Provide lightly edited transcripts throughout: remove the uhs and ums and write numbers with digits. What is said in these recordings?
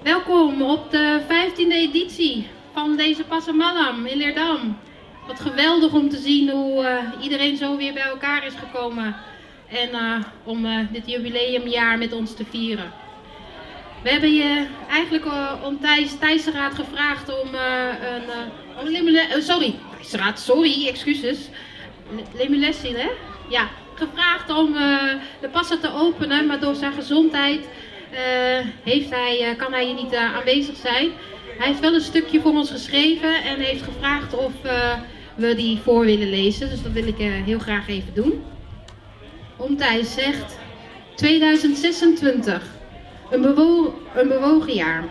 Welkom op de 15e editie van deze Pasamalam in Leerdam. Wat geweldig om te zien hoe iedereen zo weer bij elkaar is gekomen en om dit jubileumjaar met ons te vieren. We hebben je eigenlijk om Thijsraad gevraagd om excuses. Lemulessi, hè? Ja, gevraagd om de passa te openen, maar door zijn gezondheid kan hij hier niet aanwezig zijn. Hij heeft wel een stukje voor ons geschreven en heeft gevraagd of we die voor willen lezen. Dus dat wil ik heel graag even doen. Thijs zegt: 2026, een bewogen jaar.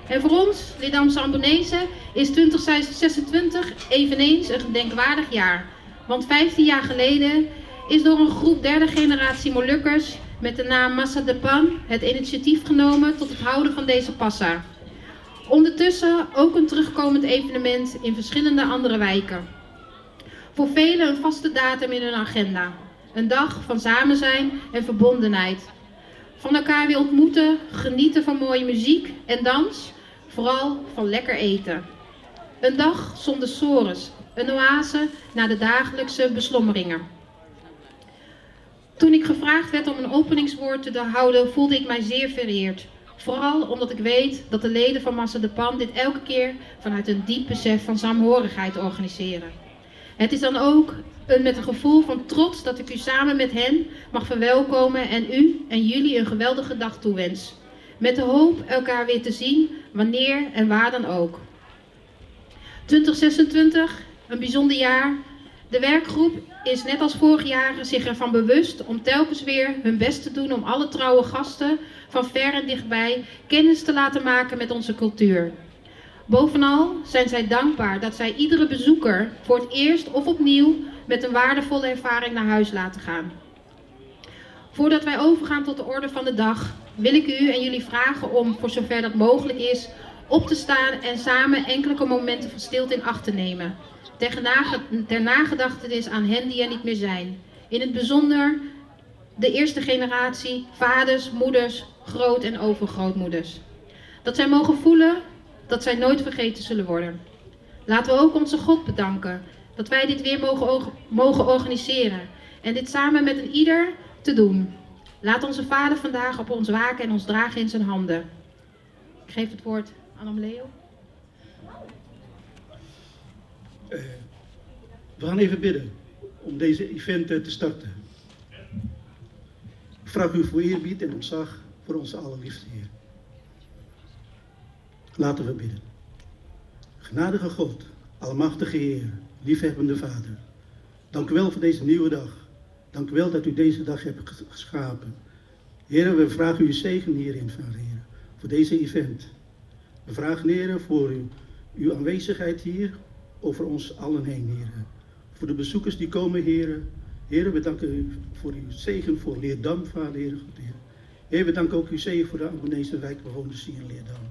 En voor ons, Leerdamse Ambonezen, is 2026 eveneens een gedenkwaardig jaar. Want 15 jaar geleden is door een groep derde generatie Molukkers met de naam Massa Depan het initiatief genomen tot het houden van deze passa. Ondertussen ook een terugkomend evenement in verschillende andere wijken. Voor velen een vaste datum in hun agenda. Een dag van samen zijn en verbondenheid. Van elkaar weer ontmoeten, genieten van mooie muziek en dans, vooral van lekker eten. Een dag zonder sores, een oase na de dagelijkse beslommeringen. Toen ik gevraagd werd om een openingswoord te houden, voelde ik mij zeer vereerd. Vooral omdat ik weet dat de leden van Massa Depan dit elke keer vanuit een diep besef van saamhorigheid organiseren. Het is dan ook met een gevoel van trots dat ik u samen met hen mag verwelkomen en u en jullie een geweldige dag toewens. Met de hoop elkaar weer te zien, wanneer en waar dan ook. 2026, een bijzonder jaar. De werkgroep is net als vorig jaar zich ervan bewust om telkens weer hun best te doen om alle trouwe gasten van ver en dichtbij kennis te laten maken met onze cultuur. Bovenal zijn zij dankbaar dat zij iedere bezoeker voor het eerst of opnieuw met een waardevolle ervaring naar huis laten gaan. Voordat wij overgaan tot de orde van de dag, wil ik u en jullie vragen om, voor zover dat mogelijk is, op te staan en samen enkele momenten van stilte in acht te nemen. Ter nagedachtenis aan hen die er niet meer zijn. In het bijzonder de eerste generatie, vaders, moeders, groot- en overgrootmoeders. Dat zij mogen voelen dat zij nooit vergeten zullen worden. Laten we ook onze God bedanken dat wij dit weer mogen organiseren. En dit samen met een ieder te doen. Laat onze Vader vandaag op ons waken en ons dragen in zijn handen. Ik geef het woord aan Leo. We gaan even bidden om deze event te starten. Ik vraag u voor eerbied en ontzag voor onze allerliefste Heer. Laten we bidden. Genadige God, almachtige Heer, liefhebbende Vader. Dank u wel voor deze nieuwe dag. Dank u wel dat u deze dag hebt geschapen. Heer, we vragen uw zegen hierin, Vader Heer, voor deze event. We vragen, Heer, voor uw aanwezigheid hier over ons allen heen, Heer. Voor de bezoekers die komen, Heer. Heer, we danken u voor uw zegen voor Leerdam, Vader, Heer. Heer, we danken ook uw zegen voor de Ambonese wijkbewoners hier in Leerdam.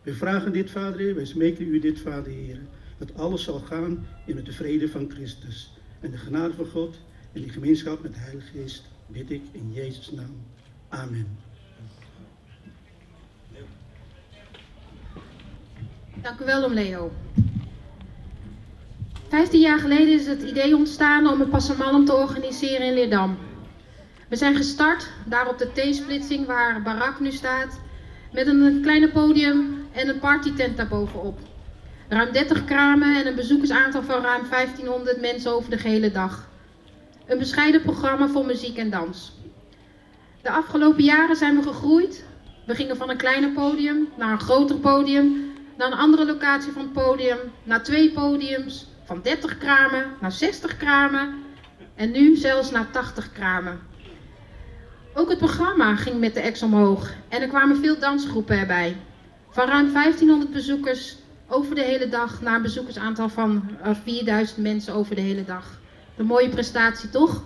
We vragen dit, Vader, Heer, wij smeken u dit, Vader, Heer, dat alles zal gaan in de vrede van Christus. En de genade van God en die gemeenschap met de Heilige Geest bid ik in Jezus' naam. Amen. Dank u wel, Leo. 15 jaar geleden is het idee ontstaan om een Pasamalam te organiseren in Leerdam. We zijn gestart, daar op de T-splitsing waar Barak nu staat, met een kleine podium en een partytent daarbovenop. Ruim 30 kramen en een bezoekersaantal van ruim 1500 mensen over de gehele dag. Een bescheiden programma vol muziek en dans. De afgelopen jaren zijn we gegroeid. We gingen van een kleiner podium naar een groter podium, naar een andere locatie van het podium, naar 2 podiums, van 30 kramen naar 60 kramen en nu zelfs naar 80 kramen. Ook het programma ging met de ex omhoog en er kwamen veel dansgroepen erbij. Van ruim 1500 bezoekers over de hele dag naar een bezoekersaantal van 4000 mensen over de hele dag. Een mooie prestatie, toch?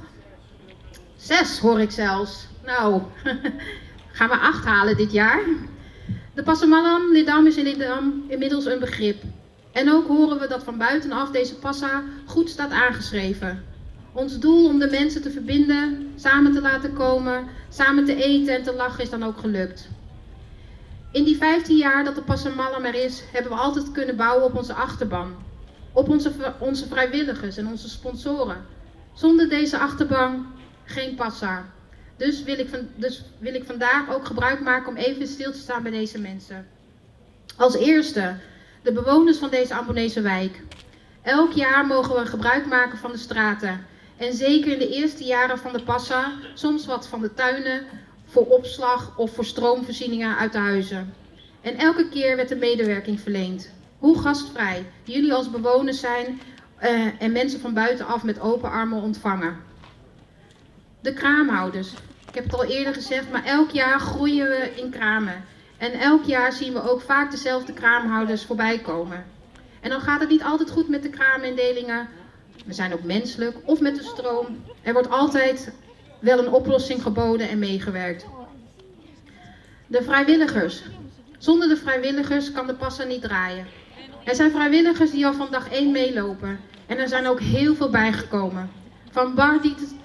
6 hoor ik zelfs. Nou, gaan we 8 halen dit jaar. De Pasamalam Leerdam is in Leerdam inmiddels een begrip. En ook horen we dat van buitenaf deze passa goed staat aangeschreven. Ons doel om de mensen te verbinden, samen te laten komen, samen te eten en te lachen is dan ook gelukt. In die 15 jaar dat de Passamallam er is, hebben we altijd kunnen bouwen op onze achterban. Op onze vrijwilligers en onze sponsoren. Zonder deze achterban geen Passa. Dus wil ik vandaag ook gebruik maken om even stil te staan bij deze mensen. Als eerste, de bewoners van deze Ambonese wijk. Elk jaar mogen we gebruik maken van de straten. En zeker in de eerste jaren van de Passa, soms wat van de tuinen, voor opslag of voor stroomvoorzieningen uit de huizen. En elke keer werd de medewerking verleend. Hoe gastvrij jullie als bewoners zijn en mensen van buitenaf met open armen ontvangen. De kraamhouders. Ik heb het al eerder gezegd, maar elk jaar groeien we in kramen. En elk jaar zien we ook vaak dezelfde kraamhouders voorbij komen. En dan gaat het niet altijd goed met de kraamindelingen. We zijn ook menselijk, of met de stroom. Er wordt altijd wel een oplossing geboden en meegewerkt. De vrijwilligers. Zonder de vrijwilligers kan de Passa niet draaien. Er zijn vrijwilligers die al van dag 1 meelopen. En er zijn ook heel veel bijgekomen. Van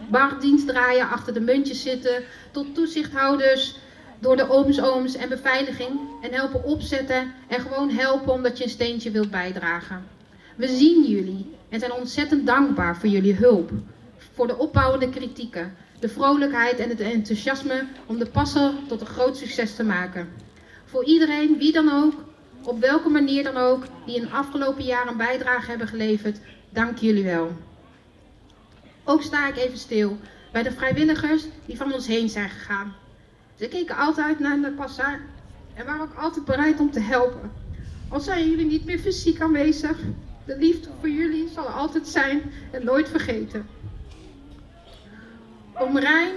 bardienst draaien, achter de muntjes zitten, tot toezichthouders, door de ooms en beveiliging. En helpen opzetten en gewoon helpen omdat je een steentje wilt bijdragen. We zien jullie en zijn ontzettend dankbaar voor jullie hulp. Voor de opbouwende kritieken, de vrolijkheid en het enthousiasme om de Passa tot een groot succes te maken. Voor iedereen, wie dan ook, op welke manier dan ook, die in de afgelopen jaren een bijdrage hebben geleverd, dank jullie wel. Ook sta ik even stil bij de vrijwilligers die van ons heen zijn gegaan. Ze keken altijd naar de Passa en waren ook altijd bereid om te helpen. Al zijn jullie niet meer fysiek aanwezig, de liefde voor jullie zal er altijd zijn en nooit vergeten. Oom Rijn,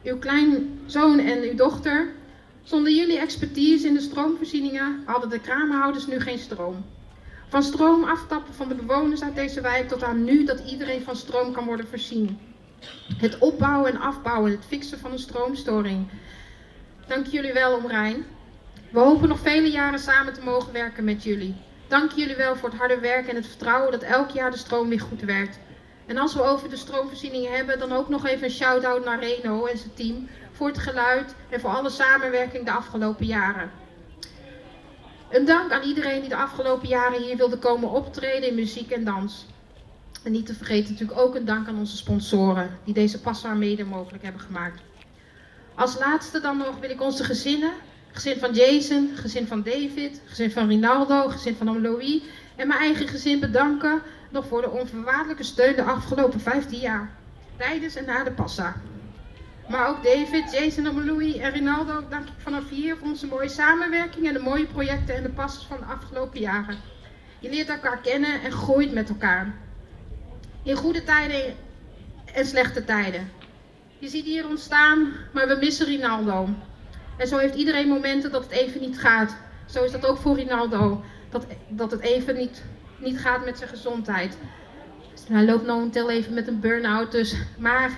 uw kleinzoon en uw dochter, zonder jullie expertise in de stroomvoorzieningen hadden de kraamhouders nu geen stroom. Van stroom aftappen van de bewoners uit deze wijk tot aan nu dat iedereen van stroom kan worden voorzien. Het opbouwen en afbouwen, het fixen van een stroomstoring. Dank jullie wel, Oom Rijn. We hopen nog vele jaren samen te mogen werken met jullie. Dank jullie wel voor het harde werk en het vertrouwen dat elk jaar de stroom weer goed werkt. En als we over de stroomvoorzieningen hebben, dan ook nog even een shout-out naar Reno en zijn team voor het geluid en voor alle samenwerking de afgelopen jaren. Een dank aan iedereen die de afgelopen jaren hier wilde komen optreden in muziek en dans. En niet te vergeten natuurlijk ook een dank aan onze sponsoren die deze Passa mede mogelijk hebben gemaakt. Als laatste dan nog wil ik onze gezinnen, gezin van Jason, gezin van David, gezin van Rinaldo, gezin van oom Louis en mijn eigen gezin bedanken nog voor de onvoorwaardelijke steun de afgelopen 15 jaar, tijdens en na de Passa. Maar ook David, Jason, oom Louis en Rinaldo dank ik vanaf hier voor onze mooie samenwerking en de mooie projecten en de Passas van de afgelopen jaren. Je leert elkaar kennen en groeit met elkaar. In goede tijden en slechte tijden. Je ziet hier ontstaan, maar we missen Rinaldo. En zo heeft iedereen momenten dat het even niet gaat. Zo is dat ook voor Rinaldo. Dat het even niet gaat met zijn gezondheid. Hij loopt momenteel even met een burn-out dus. Maar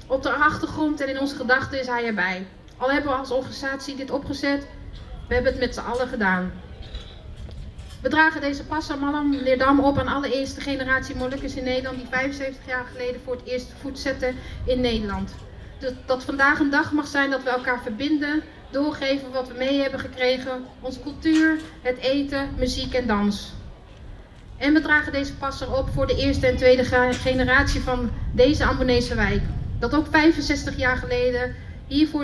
op de achtergrond en in onze gedachten is hij erbij. Al hebben we als organisatie dit opgezet, we hebben het met z'n allen gedaan. We dragen deze Passamallam Leerdam op aan alle eerste generatie Molukkers in Nederland die 75 jaar geleden voor het eerst voet zetten in Nederland. Dat vandaag een dag mag zijn dat we elkaar verbinden, doorgeven wat we mee hebben gekregen, onze cultuur, het eten, muziek en dans. En we dragen deze Passa op voor de eerste en tweede generatie van deze Ambonese wijk. Dat ook 65 jaar geleden hier voor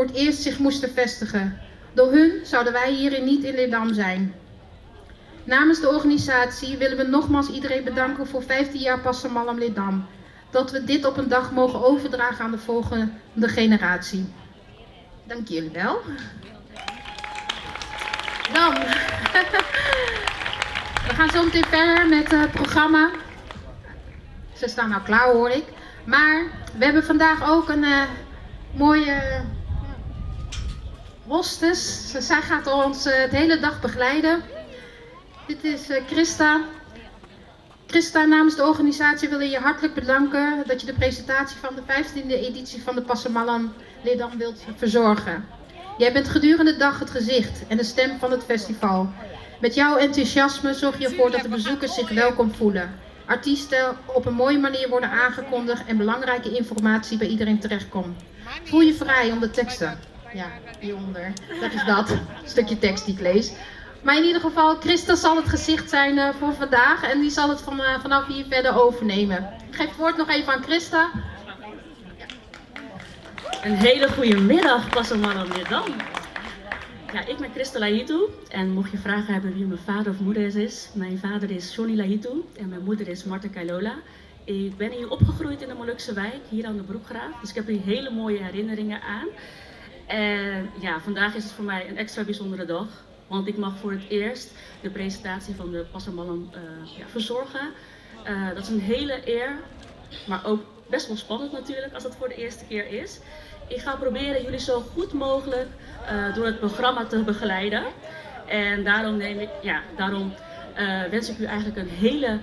het eerst zich moesten vestigen. Door hun zouden wij hierin niet in Leerdam zijn. Namens de organisatie willen we nogmaals iedereen bedanken voor 15 jaar Passamallam Leerdam. Dat we dit op een dag mogen overdragen aan de volgende generatie. Dank jullie wel. Dan, we gaan zo meteen verder met het programma. Ze staan nou klaar hoor ik. Maar we hebben vandaag ook een mooie hostess. Zij gaat ons de hele dag begeleiden. Dit is Christa. Christa, namens de organisatie wil je hartelijk bedanken dat je de presentatie van de 15e editie van de Passamallam Leerdam wilt verzorgen. Jij bent gedurende de dag het gezicht en de stem van het festival. Met jouw enthousiasme zorg je ervoor dat de bezoekers zich welkom voelen. Artiesten op een mooie manier worden aangekondigd en belangrijke informatie bij iedereen terechtkomt. Voel je vrij om de teksten Ja, hieronder. Dat is dat. Stukje tekst die ik lees. Maar in ieder geval, Christa zal het gezicht zijn voor vandaag. En die zal het vanaf hier verder overnemen. Ik geef het woord nog even aan Christa. Een hele goede middag, Pastor Malam Leerdam. Ja, ik ben Christa Lahitu en mocht je vragen hebben wie mijn vader of moeder is, mijn vader is Johnny Lahitu en mijn moeder is Marta Kailola. Ik ben hier opgegroeid in de Molukse wijk, hier aan de Broekgraaf, dus ik heb hier hele mooie herinneringen aan. En ja, vandaag is het voor mij een extra bijzondere dag, want ik mag voor het eerst de presentatie van de Pastor Malam verzorgen. Dat is een hele eer, maar ook best wel spannend natuurlijk als het voor de eerste keer is. Ik ga proberen jullie zo goed mogelijk door het programma te begeleiden. En daarom wens ik u eigenlijk een hele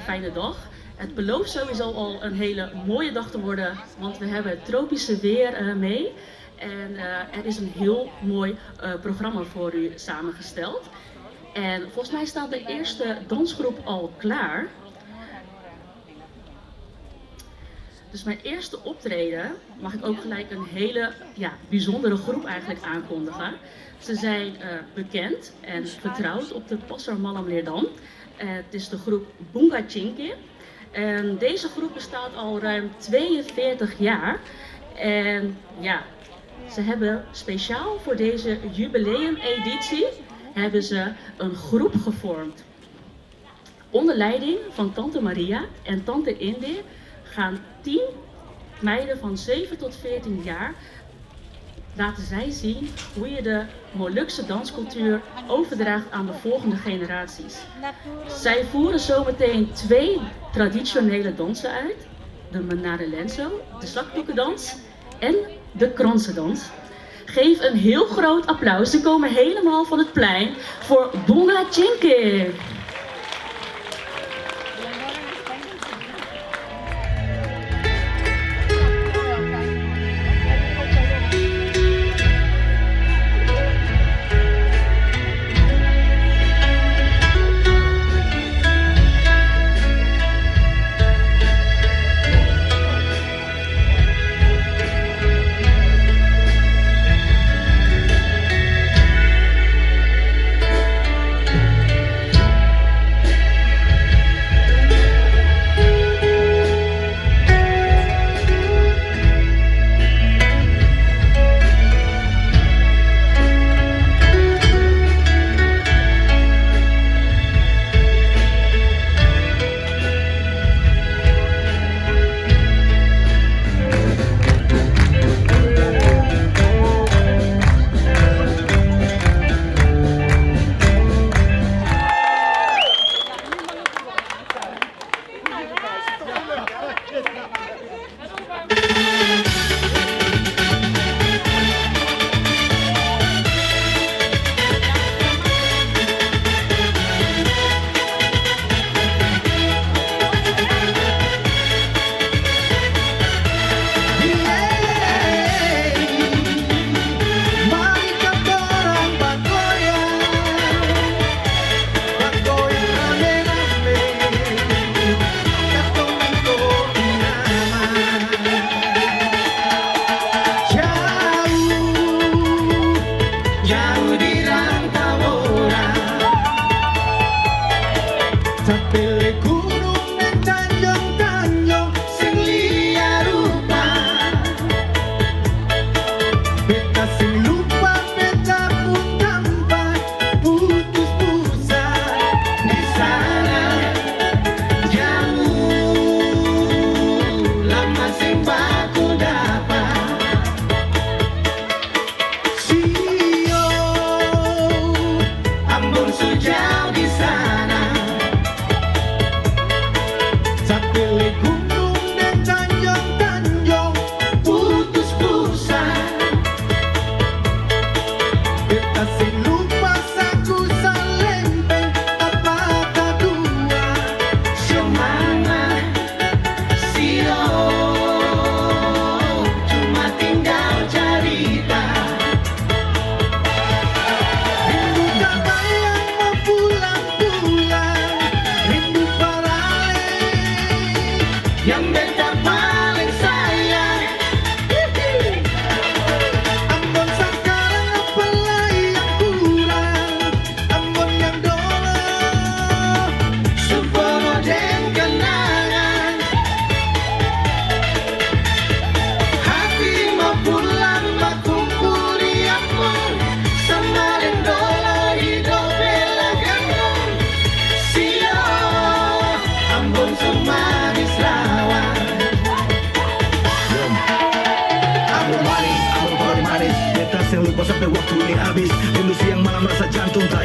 fijne dag. Het belooft sowieso al een hele mooie dag te worden, want we hebben het tropische weer mee. En er is een heel mooi programma voor u samengesteld. En volgens mij staat de eerste dansgroep al klaar. Dus mijn eerste optreden mag ik ook gelijk een hele bijzondere groep eigenlijk aankondigen. Ze zijn bekend en vertrouwd op de Pastor Malam Leerdam. Het is de groep Bunga Chinke. En deze groep bestaat al ruim 42 jaar. En ja, ze hebben speciaal voor deze jubileumeditie hebben ze een groep gevormd. Onder leiding van Tante Maria en Tante Inde gaan 10 meiden van 7 tot 14 jaar laten zij zien hoe je de Molukse danscultuur overdraagt aan de volgende generaties. Zij voeren zometeen 2 traditionele dansen uit. De Menare Lenzo, de zakdoekendans en de kransendans. Geef een heel groot applaus. Ze komen helemaal van het plein voor Bunga Chinke.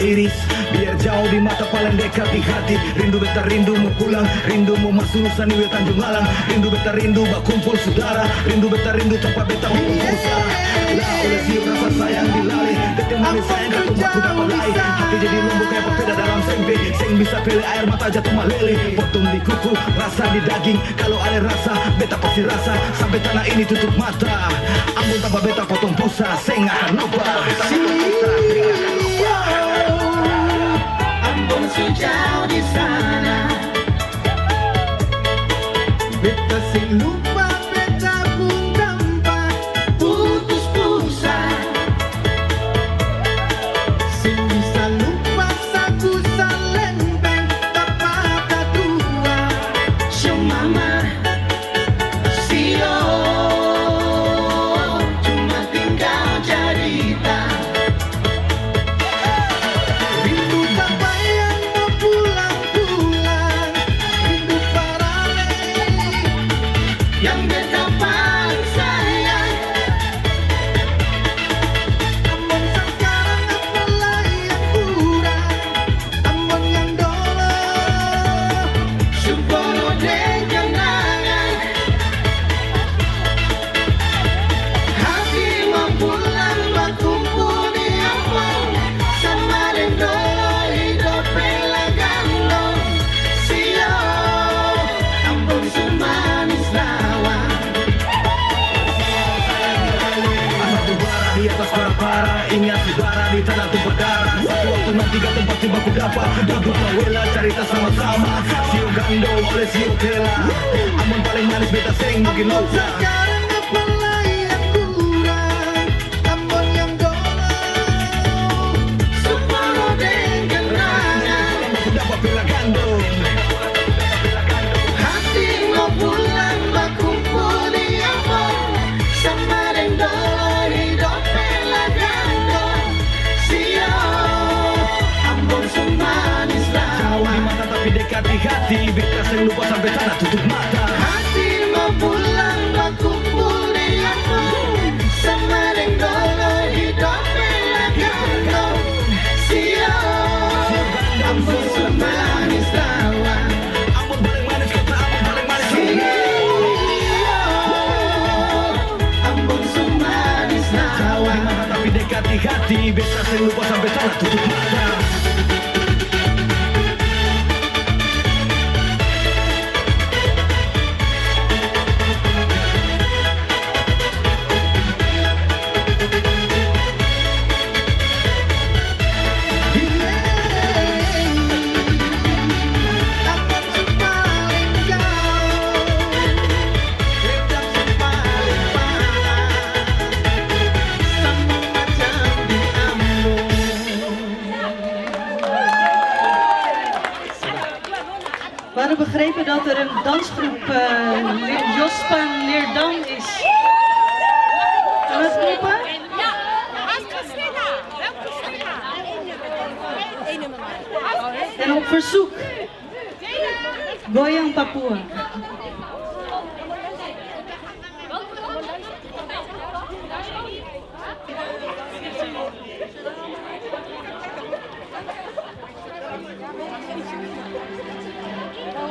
iris, biar jauh di mata paling dekat di hati. Rindu beta rindu mau pulang, rindu mau masuk Nusa Niwe Tanjung Alang. Rindu beta rindu bak kumpul saudara, rindu beta rindu tempat beta berpuasa. Lah oleh siup rasa sayang dilalih, detik manis sayang ketemu aku dapat lain. Hati jadi lembut kayak papeda dalam sempe, sing bisa pilih air mata jatuh malele. Potong di kuku, rasa di daging, kalau ada rasa beta pasti rasa. Sampai tanah ini tutup mata, ampun tanpa beta potong pusa, sing akan lupa. Beta potong pusa, sing akan lupa. Ambon sejauh di sana, beta sing lupa, beta pun tanpa putus pusa. Sing bisa lupa saku salempeng tapak kedua. Show mama, sio, cuma tinggal cerita. Rindu bapak yang mau pulang-pulang, rindu parale yang beta paling sayang. Ambon sekarang apalah yang kurang, ambon yang dulu supono deng kenangan. Hati mau pulang berkumpul di Ambon sama deng dulu hidup pelagano. Sio, Ambon semanis lawa. Satu bara di atas para-para, ingat saudara di tanah tumpah darah. Satu waktu nanti gak tempat tiba ku dapat, duduk mawela cerita sama-sama. Sio gando oleh sio kela, amun paling manis beta sing bikin Ambon nota. sekarang apalah yang kurang, ambon yang dulu supono deng kenangan. Aku dapat pila gandong. Hati mau pulang berkumpul di Ambon sama deng dulu hidup pelagano. Sio, Ambon semanis Jauh lawa. di mata tapi dekat di hati, beta sing lupa sampai tanah tutup mata. Hati mau pulang berkumpul di Ambon sama deng dulu hidup pelagano. Sio, Ambon semanis lawa. Amun paling manis kata amun paling manis. Ambon semanis Jauh lawa. di mata tapi dekat di hati, beta sing lupa sampai tanah tutup mata. Ambon sepaling jauh, Redang sepaling parah, sama macam di Ambon. We hadden begrepen dat er een dansgroep Jospan Leerdam is. Zullen we het roepen? Ja, als Christina. Wel Christina. Eén nummer maar. En op verzoek Goyang Papua.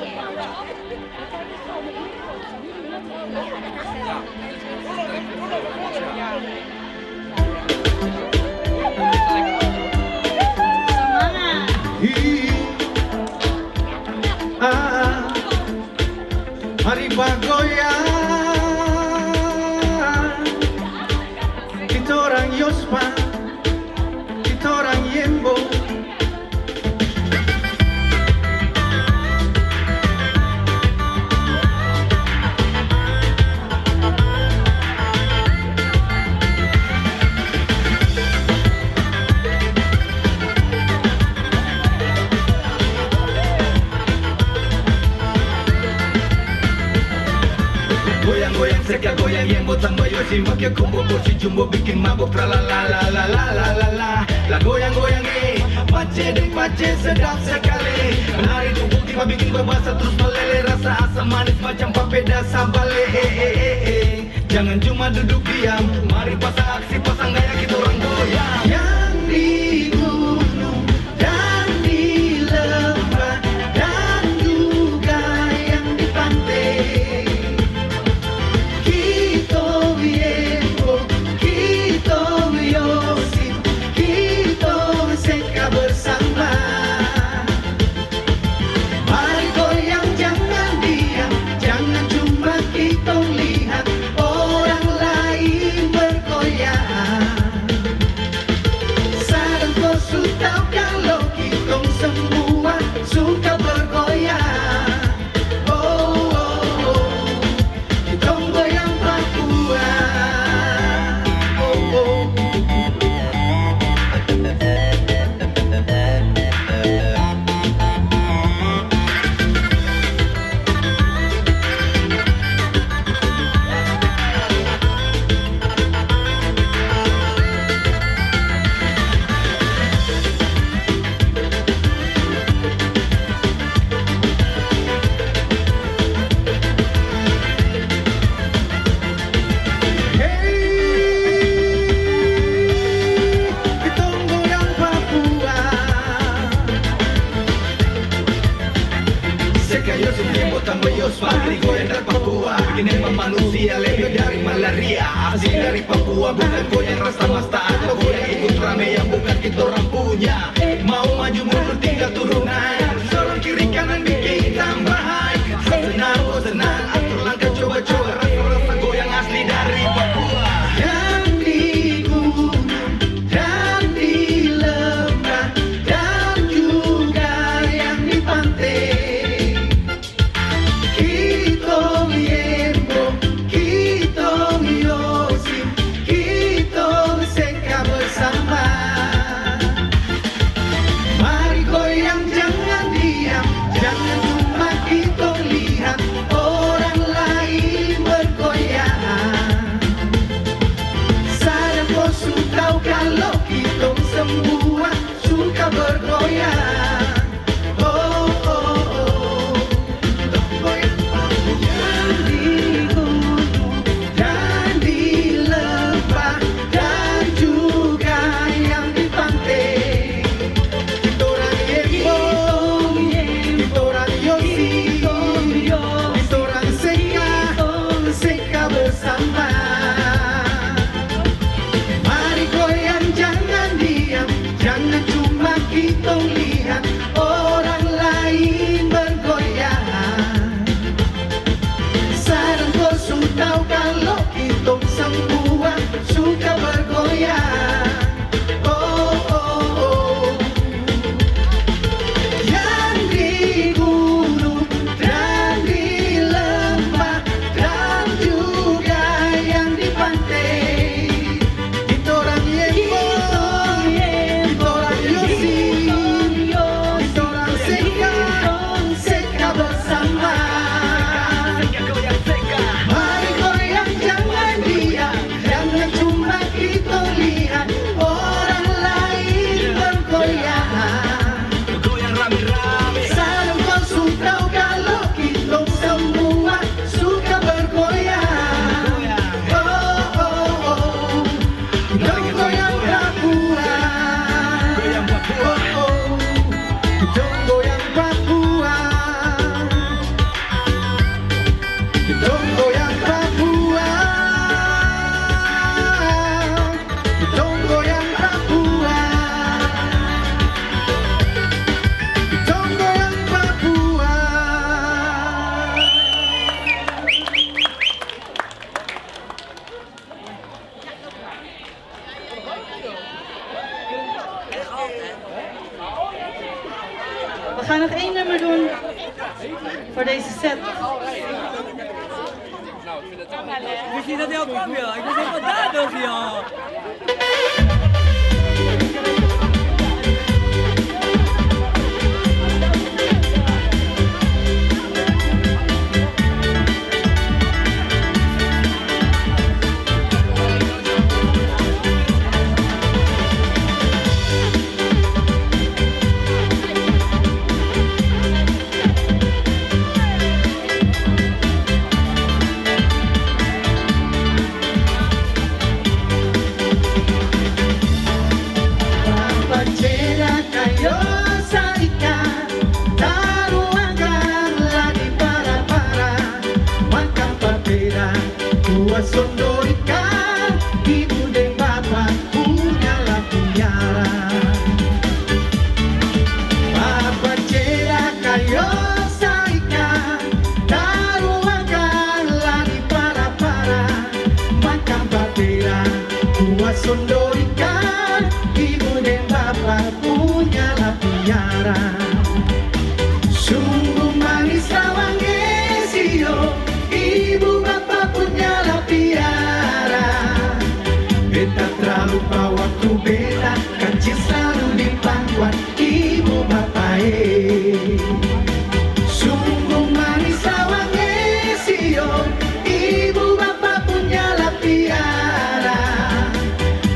Semangat. Mari bergoyang, kita orang Yospa, kita orang Yembo. Goyang-goyang seka goyang yembo tambah yosin pakai combo porsi jumbo bikin mabuk tra la la la la la la la la la goyang-goyang pace deng pace sedap sekali menari tubuh tiba bikin berbahasa terus meleleh rasa asam manis macam papeda sambale jangan cuma duduk diam mari pasang aksi pasang gaya kita orang goyang Yang di gunung Asli dari Papua, bukan goyang rasa masta atau goyang ikut rame yang bukan kita orang punya. Mau maju mundur tinggal turunan, sorong kiri kanan bikin tambahan. Senang oh senang, atur langkah coba-coba, rasa-rasa goyang asli dari Papua. Yang di gunung dan di lembah dan juga yang di pantai, kitong yembo, kitong yosim, kitong seka bersama. Mari goyang jangan diam, jangan cuma kitong lihat orang lain bergoyang. Sadar kau suka kalau kitong semua suka bergoyang. Oh oh oh, goyang yang di gunung dan di lembah dan juga yang di pantai. Kitorang yembo, kitorang yosi, kitorang seka bersama. Mari goyang jangan diam, jangan cuma kitong lihat orang lain bergoyang. Sadar kau sudah kalau kitong semua suka bergoyang. Oh oh oh, yang di gunung dan di lembah dan juga yang di pantai. Kitorang yembo, kitorang yosi, kitorang seka bersama. Mari goyang jangan diam, jangan cuma kita lihat orang lain bergoyang. Goyang rame-rame. Sadar kau suka kalau kita semua suka bergoyang. Oh oh oh, dong goyang Papua. Goyang Papua. Oh oh, dong goyang Papua. Dong goyang Papua. Dong goyang Papua. Dong goyang Papua. We gaan nog één nummer doen voor deze set. Wist je dat hij al kwam, joh? Ik was helemaal daar, dus, joh. Papachera kayo sa ikan, taruhanganlah di para-para. Makan papera, buat sondo ikan, ibu dan bapak punyalah piara. Papachera kayo sa ikan, taruhanganlah di para-para. Makan papera, buat sondo ikan, ibu dan bapak punyalah piara. Sungguh manis lawang esio, ibu bapak punyalah piara. Beta terlalu waktu beta, kacis selalu di pangkuan ibu bapak Sungguh manis lawang esio, ibu bapak punyalah piara.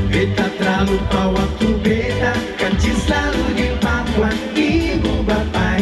Beta terlalu waktu beta, kacis selalu di pangkuan ibu bapak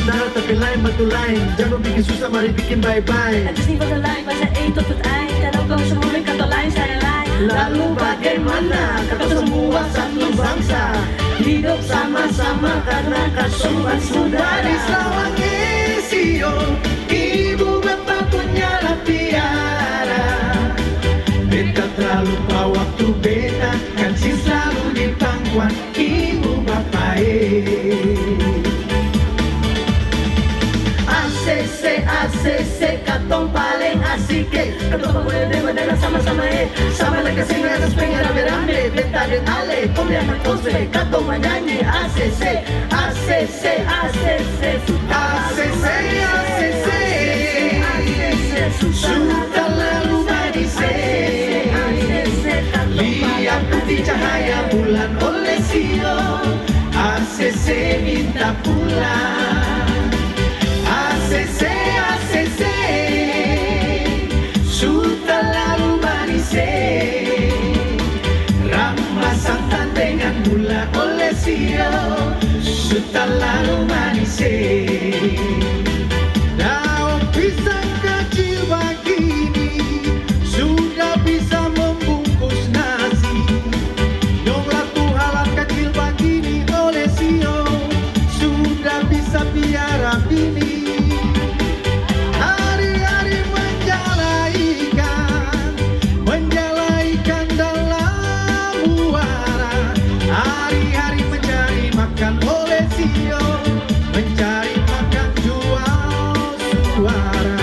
darat tapi lain batu lain. Jangan bikin susah, mari bikin bye-bye. Het is niet van de lijn, maar zij eet tot het eind. En ook al is het moeilijk, kata lain saya lain. Lalu bagaimana kata semua satu bangsa, hidup sama-sama karena kasuhan saudara. Di Sulawesi, ibu bapak punyalah piara. Beta terlalu lupa waktu beta, kan si selalu di pangkuan ibu bapak. ACC, ACC, katong paling asik. Katong boleh dengan sama-sama sama lagi singa atas pengen rame-rame. Beta dan Ale, kuliah kosme, katong menyanyi ACC, ACC, ACC, ACC, ACC, sudah lalu badise. Lihat putih cahaya bulan oleh Sio, ACC minta pulang. ACC, ACC, sudah lalu badise. Ramah santan dengan gula oleh Sio, sudah lalu badise. Daun pisang kecil begini sudah bisa membungkus nasi. Nyong latu halat kecil begini oleh Sio, sudah bisa piara bini. Hari-hari menjalaikan dalam muara. Hari-hari mencari makan oleh Sio, mencari makan jual suara.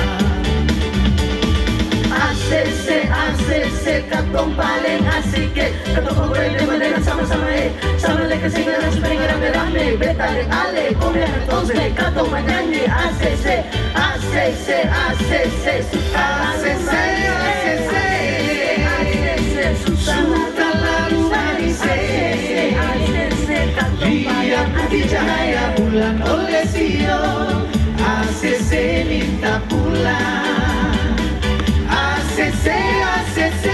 ACC, ACC, katong paling asik. Katong boleh dengan sama-sama sama lagi singa atas pengen rame-rame. Beta dan Ale, kuliah kosme, katong menyanyi ACC, ACC, ACC, ACC, ACC, sudah lalu badise. Lihat putih cahaya bulan oleh Sio, ACC minta pulang. ACC, ACC,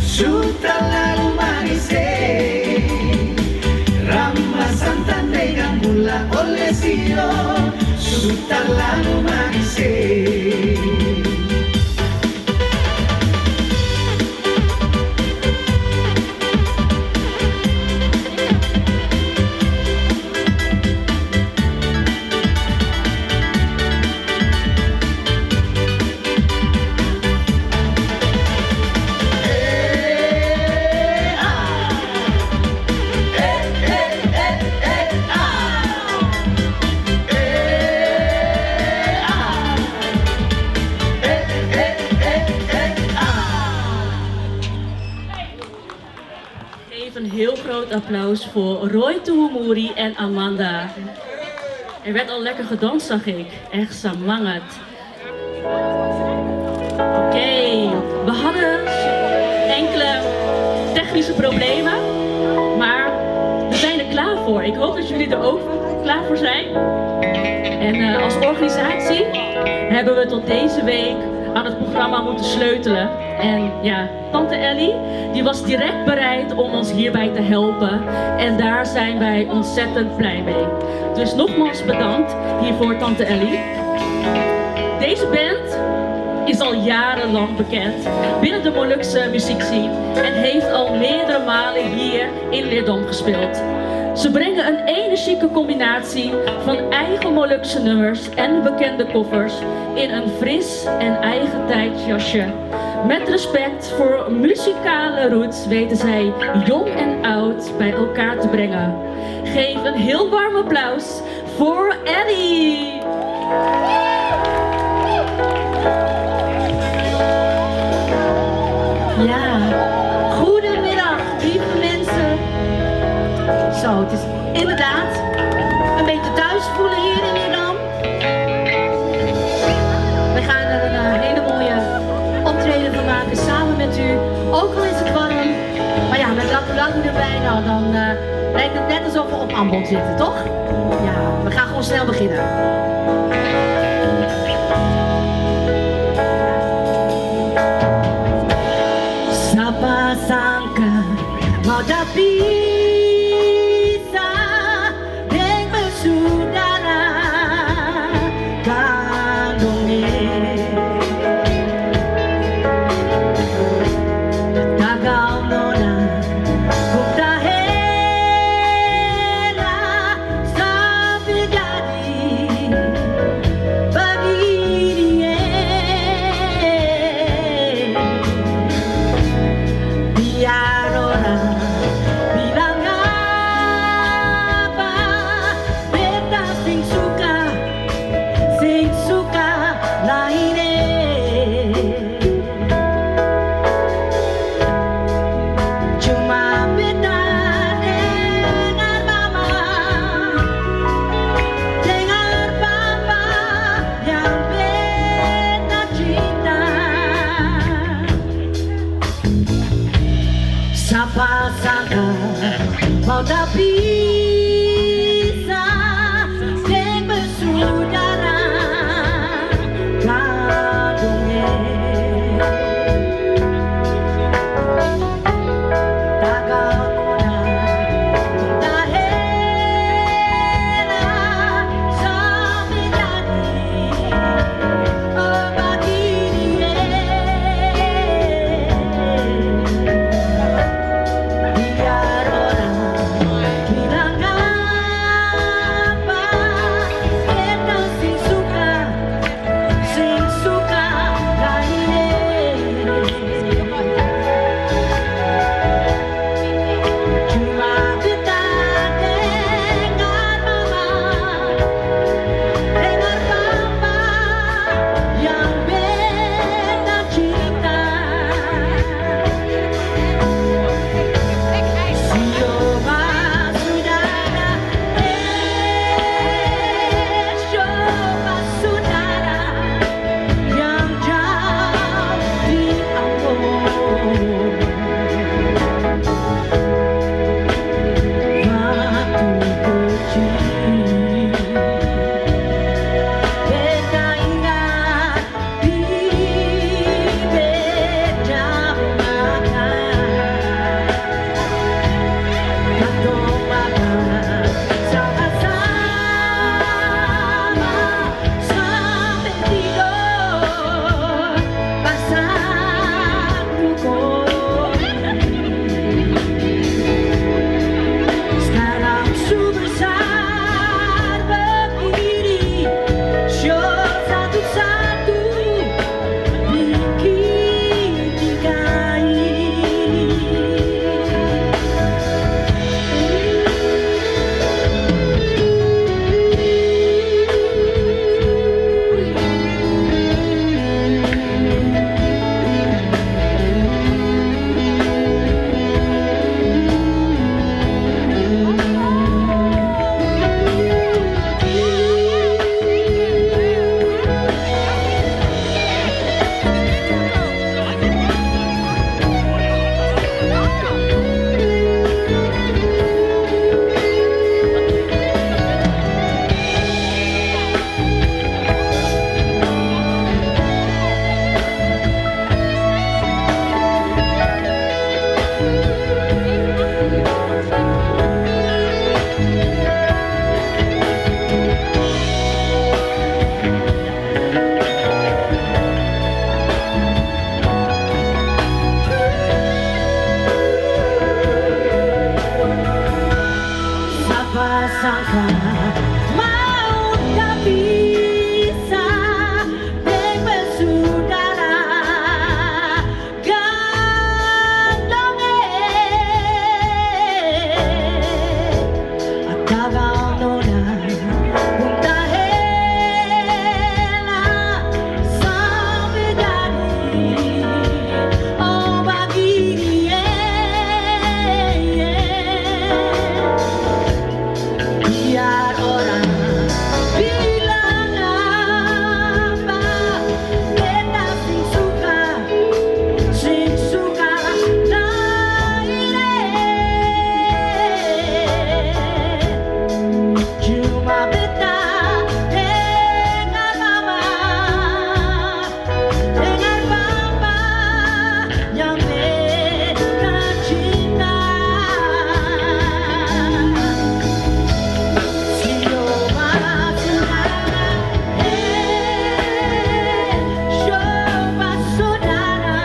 sudah lalu badise. Ramah santan dengan gula oleh Sio, sudah lalu badise. Even een heel groot applaus voor Roy Tuhumuri en Amanda. Er werd al lekker gedanst, zag ik. Echt samangat. Oké, we hadden enkele technische problemen, maar we zijn er klaar voor. Ik hoop dat jullie er ook klaar voor zijn. En als organisatie hebben we tot deze week aan het programma moeten sleutelen. En ja, tante Ellie, die was direct bereid om ons hierbij te helpen. En daar zijn wij ontzettend blij mee. Dus nogmaals bedankt hiervoor, tante Ellie. Deze band is al jarenlang bekend binnen de Molukse muziekscene en heeft al meerdere malen hier in Leerdam gespeeld. Ze brengen een energieke combinatie van eigen Molukse nummers en bekende koffers in een fris en eigen tijdsjasje. Met respect voor muzikale roots weten zij jong en oud bij elkaar te brengen. Geef een heel warm applaus voor Ellie! Ja, goedemiddag lieve mensen. Zo, het is inderdaad een beetje thuis voelen hier in Leerdam. We gaan er een hele mooie optreden van maken samen met u. Ook al is het warm, maar ja, met Lapu erbij, nou, dan lijkt het net alsof we op aanbod zitten, toch? Ja, we gaan gewoon snel beginnen. Sapa sangka mau tak bisa, denk sudah. sangka mau tak bisa bersaudara gandongnya atagal nona muntahela sampai jadi oh bagi dia biar orang bilang apa beta sing suka lain cuma beta dengan mama dengan papa yang beta cinta. Coba saudara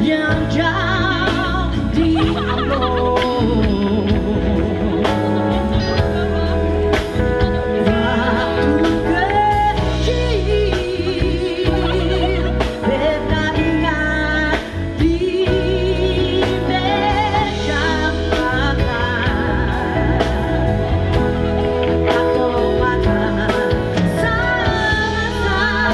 yang jauh di waktu kecil beta ingat di meja makan atau makan sama-sama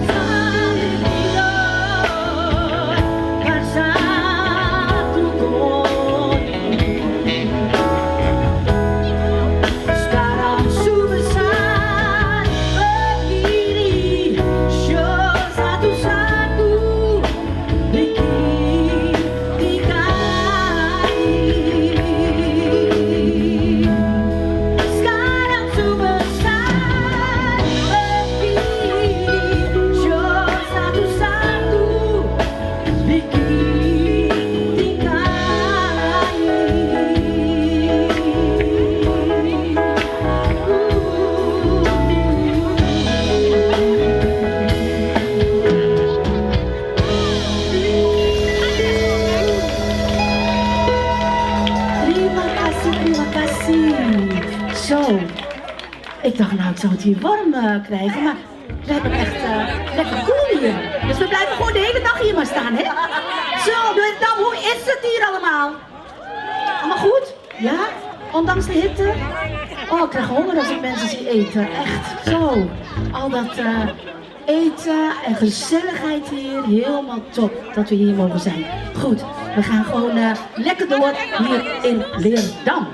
sambil tidur bersatu goni. Sekarang sebesar begini, show satu-satu bikin dikali. Sekarang sebesar begini, show satu-satu bikin Terima kasih. Zo, ik dacht nou ik zou het hier warm krijgen, maar we hebben echt lekker koel hier. Dus we blijven gewoon de hele dag hier maar staan, hè? Zo, Dam, hoe is het hier allemaal? Allemaal goed? Ja? Ondanks de hitte? Oh, ik krijg honger als ik mensen zie eten. Echt, zo. Al dat eten en gezelligheid hier, helemaal top dat we hier mogen zijn. Goed, we gaan gewoon lekker door hier in Leerdam.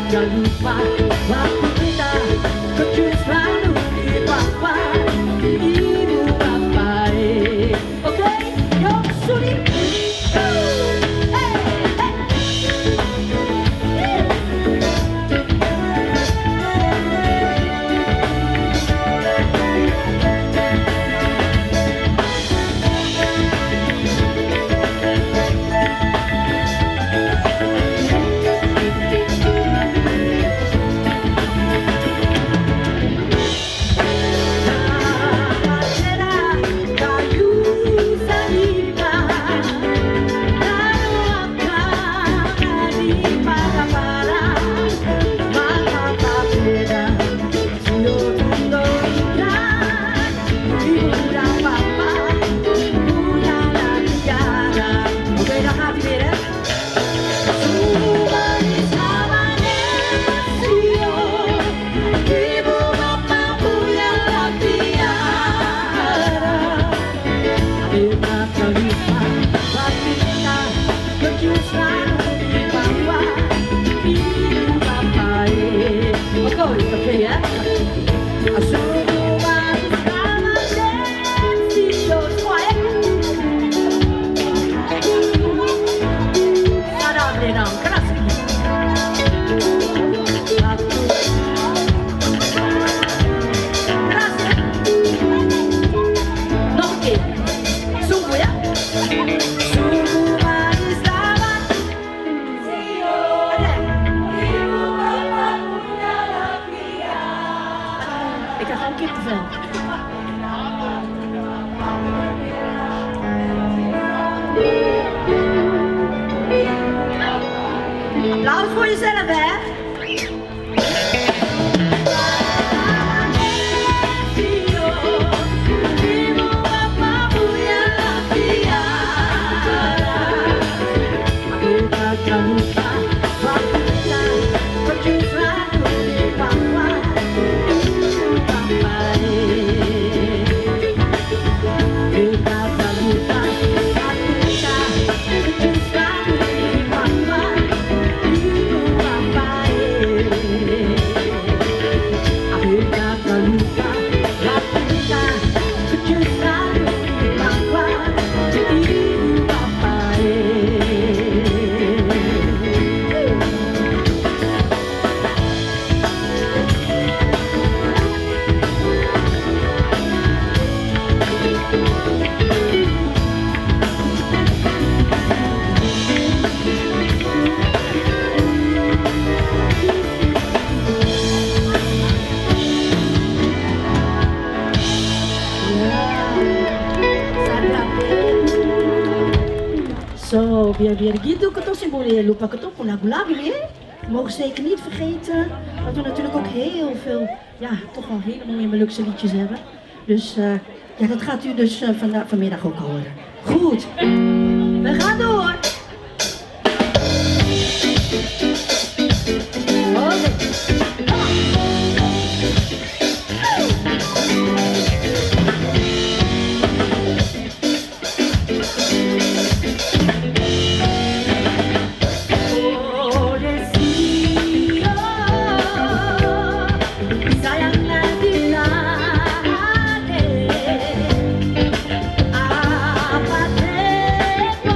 Jangan lupa waktu kita kecil selalu dipapa ibu bapak. Oke, yuk Sudi. mooi. Oké, hè? Nog een keer. Sungguh ya. Sungguh manis lawan. Ik krijg gewoon kippenvel. Applaus voor jezelf, hè? Zo, biar gitu ketong si boleh lupa ketong pun lagu-lagu ya. We mogen zeker niet vergeten dat we natuurlijk ook heel veel, ja, toch wel hele mooie Molukse liedjes hebben. Dus ja, dat gaat u dus vanmiddag ook horen. Goed, we gaan door. Apa tempo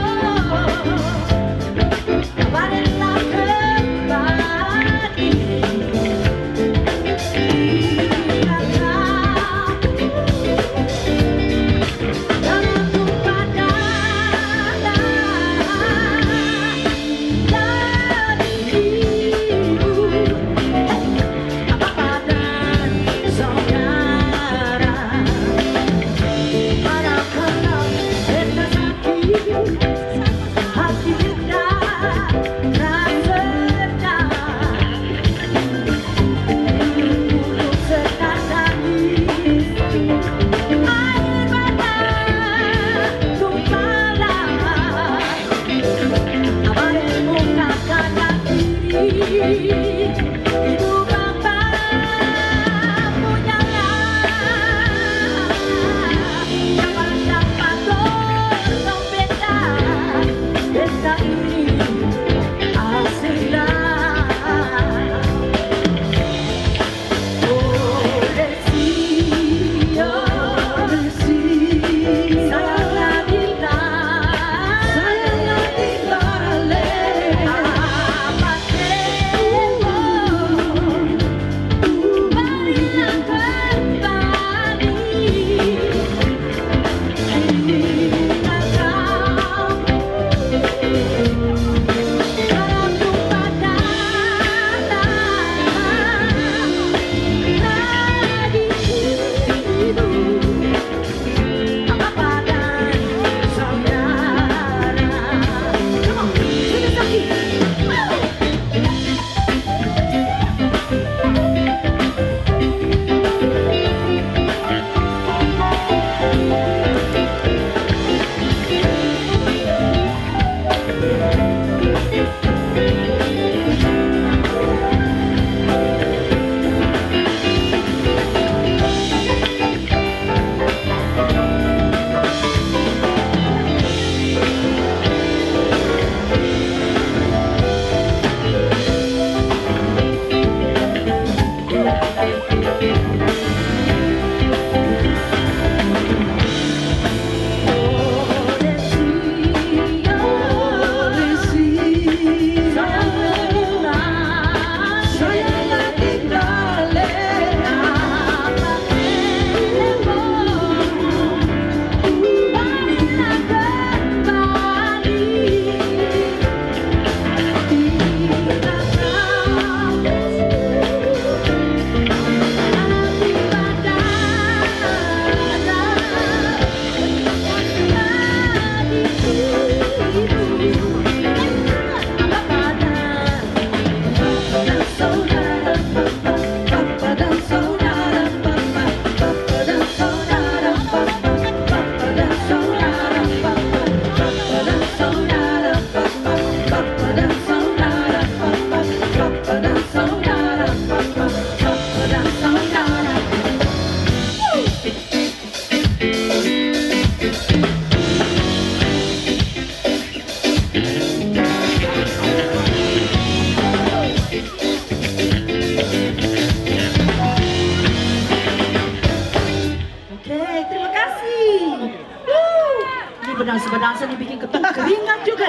dansen die bikin ketemu keringat juga.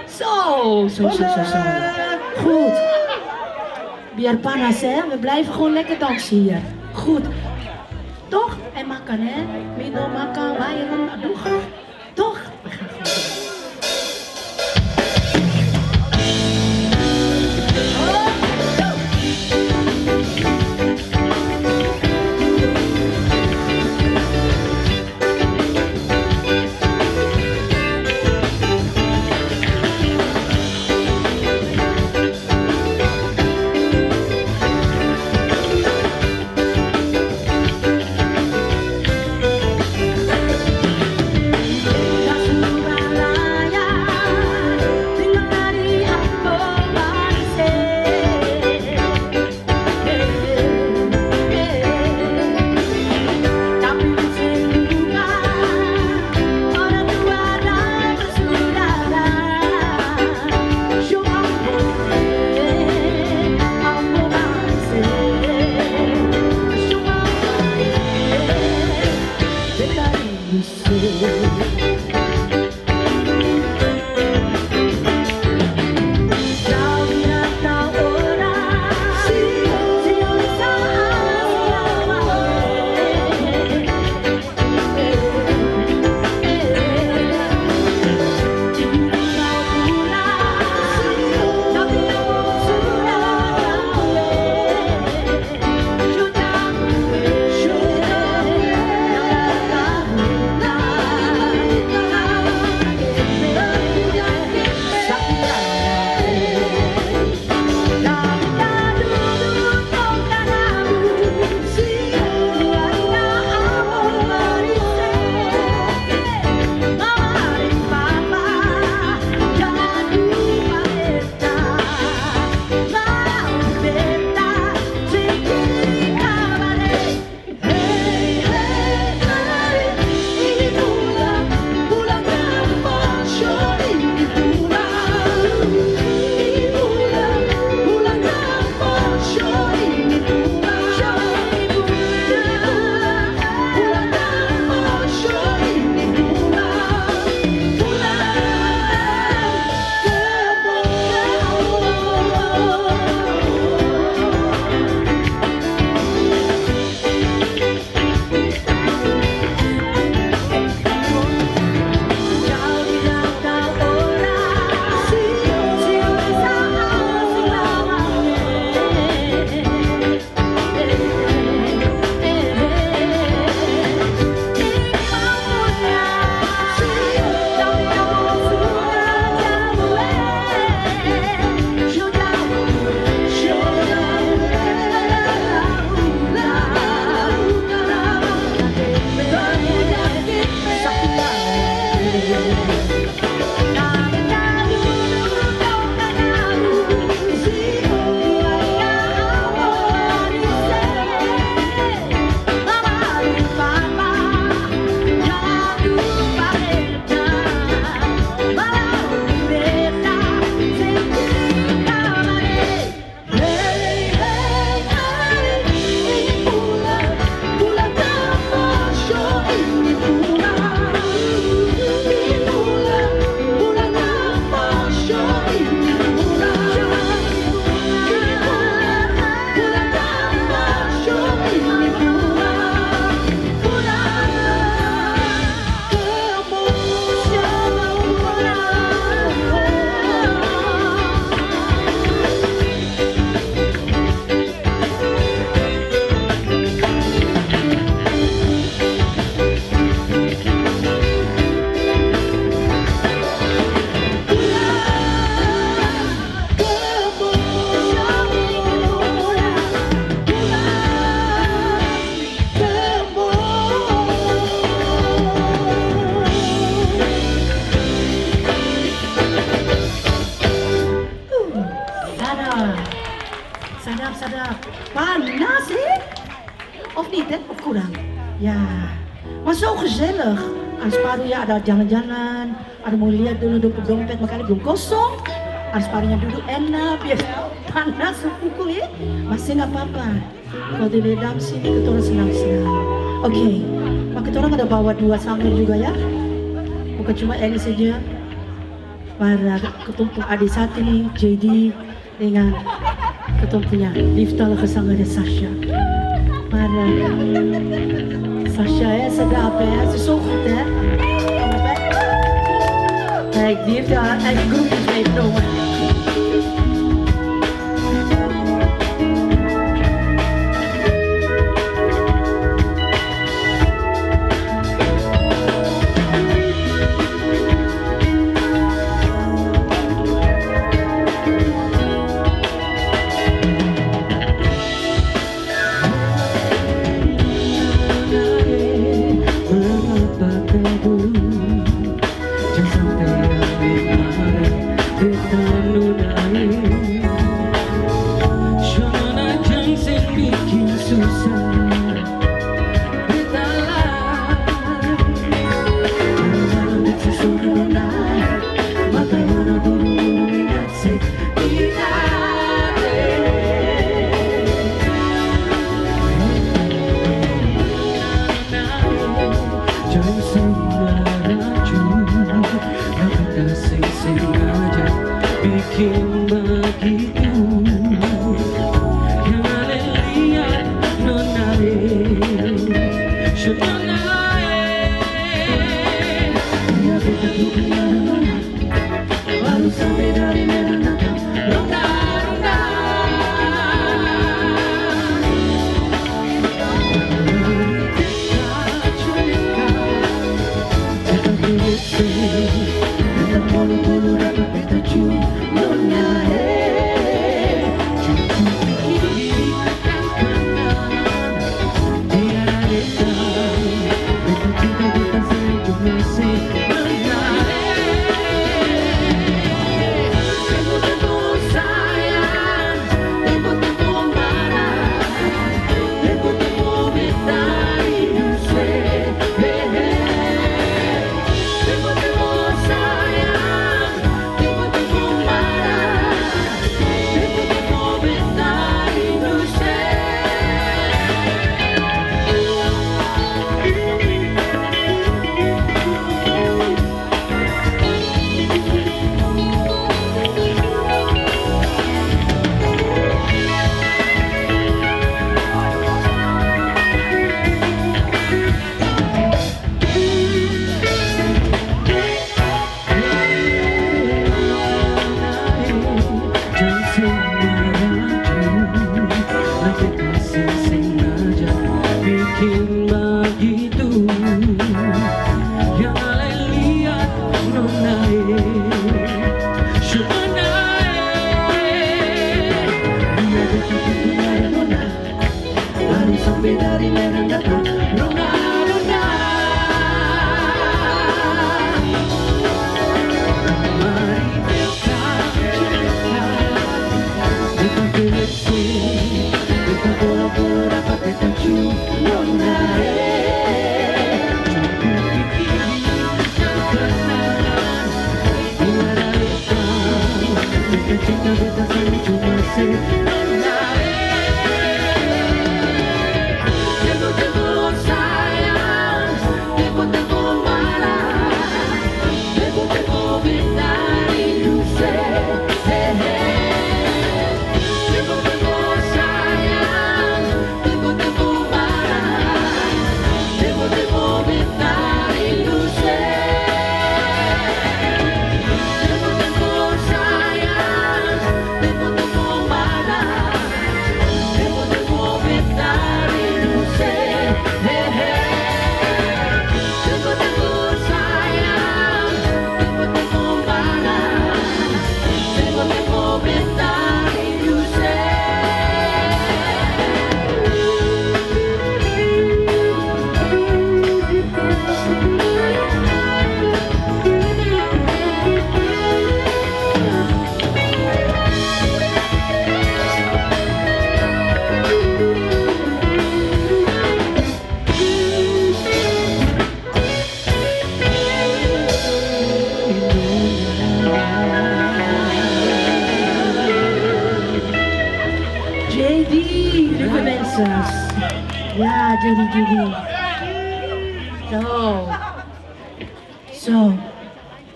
Zo. Goed. Biar panas hè, we blijven gewoon lekker dansen hier. Goed. Toch? En makan hè? Minum makan, waaieren, aduh. Toch? We gaan gewoon doen. Of kurang? Ya, maar zo gezellig. Als parunya ada jalan-jalan, ada mau lihat dulu dompet makanya belum kosong. Als parunya duduk enak, biar panas sepukul ya. Masih nggak apa-apa. Kalau di ledam sini kita orang senang-senang. Oke, maka kita orang ada bawa 2 sambal juga ya. Bukan bukan cuma Eli saja, para ketumpuk adik Satri, JD, dengan ketumpunya Lifta Kesangga Sasha. Para Sasha ya sedap ya, sesukut ya. Kijk, die heeft haar eigen groepjes meegenomen.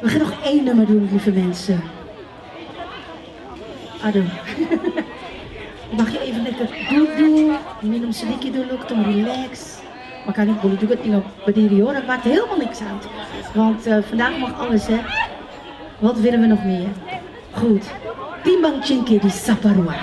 We gaan nog 1 nummer doen, lieve mensen. Aduh. Mag je even lekker duduk, minum sedikit dulu, ketemu relax. Maar kan ik boleh juga tinggal berdiri hoor, dat maakt helemaal niks uit. Want vandaag mag alles hè. Wat willen we nog meer? Goed. Timbang Cingke di Saparua.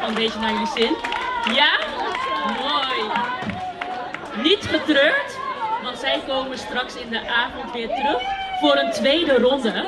een beetje naar jullie zin? Ja? Mooi. Niet getreurd, want zij komen straks in de avond weer terug voor een tweede ronde.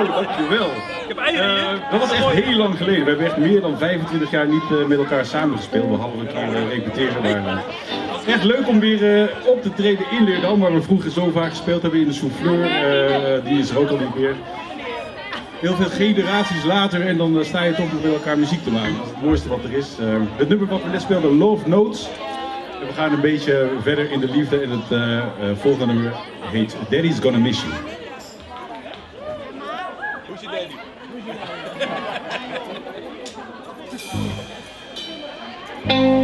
dankjewel. Dat was echt heel lang geleden. We hebben echt meer dan 25 jaar niet met elkaar samengespeeld. We hadden een keer repeteren, maar echt leuk om weer op te treden in Leerdam, waar we vroeger zo vaak gespeeld hebben in de Souffleur. Die is er ook al niet meer. Heel veel generaties later en dan sta je toch nog met elkaar muziek te maken. Dat is het mooiste wat er is. Het nummer wat we net speelden, Love Notes. En we gaan een beetje verder in de liefde en het volgende nummer heet Daddy's Gonna Miss You. Hoe is je daddy? Thank